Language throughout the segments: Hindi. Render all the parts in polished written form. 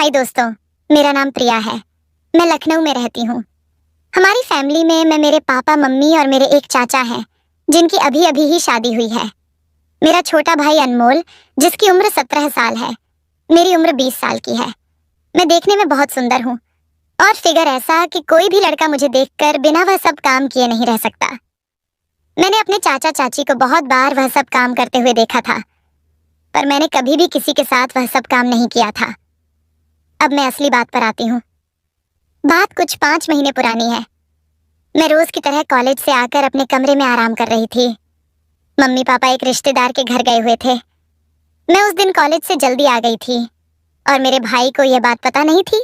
हाय दोस्तों, मेरा नाम प्रिया है। मैं लखनऊ में रहती हूँ। हमारी फैमिली में मैं मेरे पापा मम्मी और मेरे एक चाचा हैं जिनकी अभी अभी ही शादी हुई है। मेरा छोटा भाई अनमोल जिसकी उम्र 17 साल है। मेरी उम्र 20 साल की है। मैं देखने में बहुत सुंदर हूँ और फिगर ऐसा कि कोई भी लड़का मुझे देखकर बिना वह सब काम किए नहीं रह सकता। मैंने अपने चाचा चाची को बहुत बार वह सब काम करते हुए देखा था, पर मैंने कभी भी किसी के साथ वह सब काम नहीं किया था। अब मैं असली बात पर आती हूँ। बात कुछ 5 महीने पुरानी है। मैं रोज की तरह कॉलेज से आकर अपने कमरे में आराम कर रही थी। मम्मी पापा एक रिश्तेदार के घर गए हुए थे। मैं उस दिन कॉलेज से जल्दी आ गई थी और मेरे भाई को यह बात पता नहीं थी।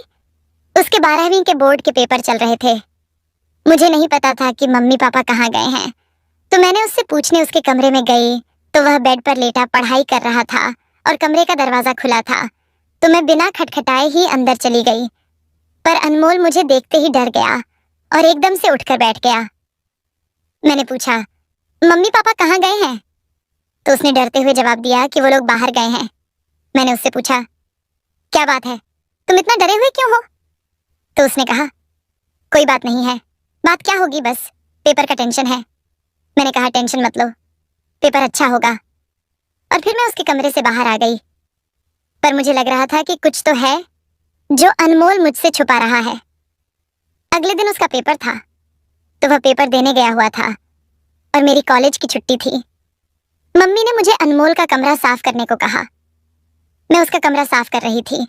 उसके 12वीं के बोर्ड के पेपर चल रहे थे। मुझे नहीं पता था कि मम्मी पापा कहाँ गए हैं, तो मैंने उससे पूछने उसके कमरे में गई तो वह बेड पर लेटा पढ़ाई कर रहा था और कमरे का दरवाजा खुला था, तो मैं बिना खटखटाए ही अंदर चली गई। पर अनमोल मुझे देखते ही डर गया और एकदम से उठकर बैठ गया। मैंने पूछा, मम्मी पापा कहाँ गए हैं? तो उसने डरते हुए जवाब दिया कि वो लोग बाहर गए हैं। मैंने उससे पूछा, क्या बात है, तुम इतना डरे हुए क्यों हो? तो उसने कहा, कोई बात नहीं है, बात क्या होगी, बस पेपर का टेंशन है। मैंने कहा, टेंशन मत लो, पेपर अच्छा होगा। और फिर मैं उसके कमरे से बाहर आ गई। पर मुझे लग रहा था कि कुछ तो है जो अनमोल मुझसे छुपा रहा है। अगले दिन उसका पेपर था, तो वह पेपर देने गया हुआ था और मेरी कॉलेज की छुट्टी थी। मम्मी ने मुझे अनमोल का कमरा साफ करने को कहा। मैं उसका कमरा साफ कर रही थी।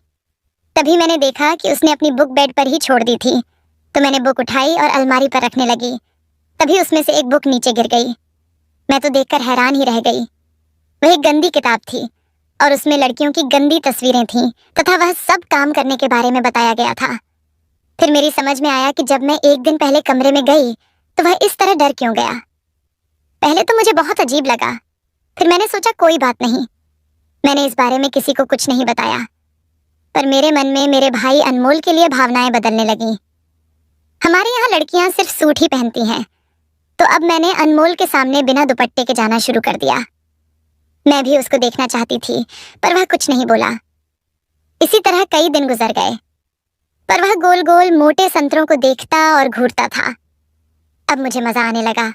तभी मैंने देखा कि उसने अपनी बुक बेड पर ही छोड़ दी थी, तो मैंने बुक उठाई और अलमारी पर रखने लगी। तभी उसमें से एक बुक नीचे गिर गई। मैं तो देखकर हैरान ही रह गई। वह एक गंदी किताब थी और उसमें लड़कियों की गंदी तस्वीरें थीं तथा वह सब काम करने के बारे में बताया गया था। फिर मेरी समझ में आया कि जब मैं एक दिन पहले कमरे में गई तो वह इस तरह डर क्यों गया। पहले तो मुझे बहुत अजीब लगा, फिर मैंने सोचा कोई बात नहीं। मैंने इस बारे में किसी को कुछ नहीं बताया, पर मेरे मन में मेरे भाई अनमोल के लिए भावनाएं बदलने लगीं। हमारे यहाँ लड़कियां सिर्फ सूट ही पहनती हैं, तो अब मैंने अनमोल के सामने बिना दुपट्टे के जाना शुरू कर दिया। मैं भी उसको देखना चाहती थी, पर वह कुछ नहीं बोला। इसी तरह कई दिन गुजर गए, पर वह गोल गोल मोटे संतरों को देखता और घूरता था। अब मुझे मजा आने लगा,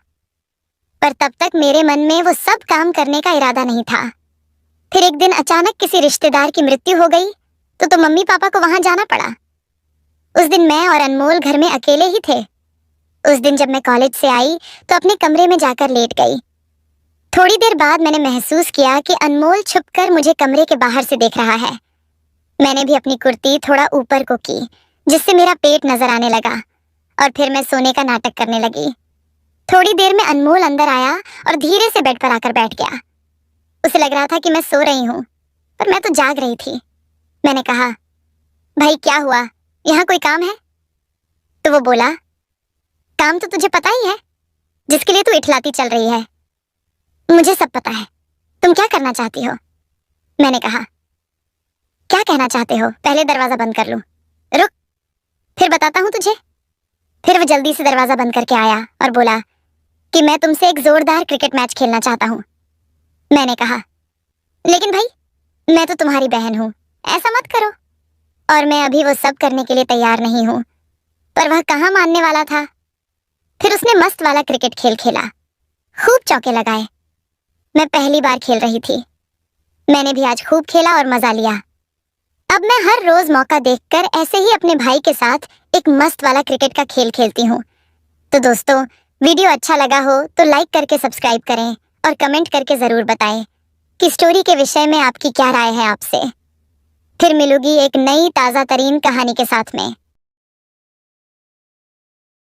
पर तब तक मेरे मन में वो सब काम करने का इरादा नहीं था। फिर एक दिन अचानक किसी रिश्तेदार की मृत्यु हो गई, तो मम्मी पापा को वहां जाना पड़ा। उस दिन मैं और अनमोल घर में अकेले ही थे। उस दिन जब मैं कॉलेज से आई तो अपने कमरे में जाकर लेट गई। थोड़ी देर बाद मैंने महसूस किया कि अनमोल छुपकर मुझे कमरे के बाहर से देख रहा है। मैंने भी अपनी कुर्ती थोड़ा ऊपर को की, जिससे मेरा पेट नजर आने लगा, और फिर मैं सोने का नाटक करने लगी। थोड़ी देर में अनमोल अंदर आया और धीरे से बेड पर आकर बैठ गया। उसे लग रहा था कि मैं सो रही हूँ, पर मैं तो जाग रही थी। मैंने कहा, भाई क्या हुआ, यहाँ कोई काम है? तो वो बोला, काम तो तुझे पता ही है, जिसके लिए तू इठलाती चल रही है। मुझे सब पता है, तुम क्या करना चाहती हो? मैंने कहा, क्या कहना चाहते हो? पहले दरवाजा बंद कर लूं। रुक, फिर बताता हूं तुझे। फिर वो जल्दी से दरवाजा बंद करके आया और बोला कि मैं तुमसे एक जोरदार क्रिकेट मैच खेलना चाहता हूं। मैंने कहा, लेकिन भाई मैं तो तुम्हारी बहन हूं, ऐसा मत करो। और मैं अभी वो सब करने के लिए तैयार नहीं हूं। पर वह कहां मानने वाला था। फिर उसने मस्त वाला क्रिकेट खेल खेला, खूब चौके लगाए। मैं पहली बार खेल रही थी। मैंने भी आज खूब खेला और मजा लिया। अब मैं हर रोज मौका देखकर ऐसे ही अपने भाई के साथ एक मस्त वाला क्रिकेट का खेल खेलती हूँ। तो दोस्तों, वीडियो अच्छा लगा हो तो लाइक करके सब्सक्राइब करें और कमेंट करके जरूर बताएं कि स्टोरी के विषय में आपकी क्या राय है आपसे। फिर मिलूंगी एक नई ताजा तरीन कहानी के साथ में।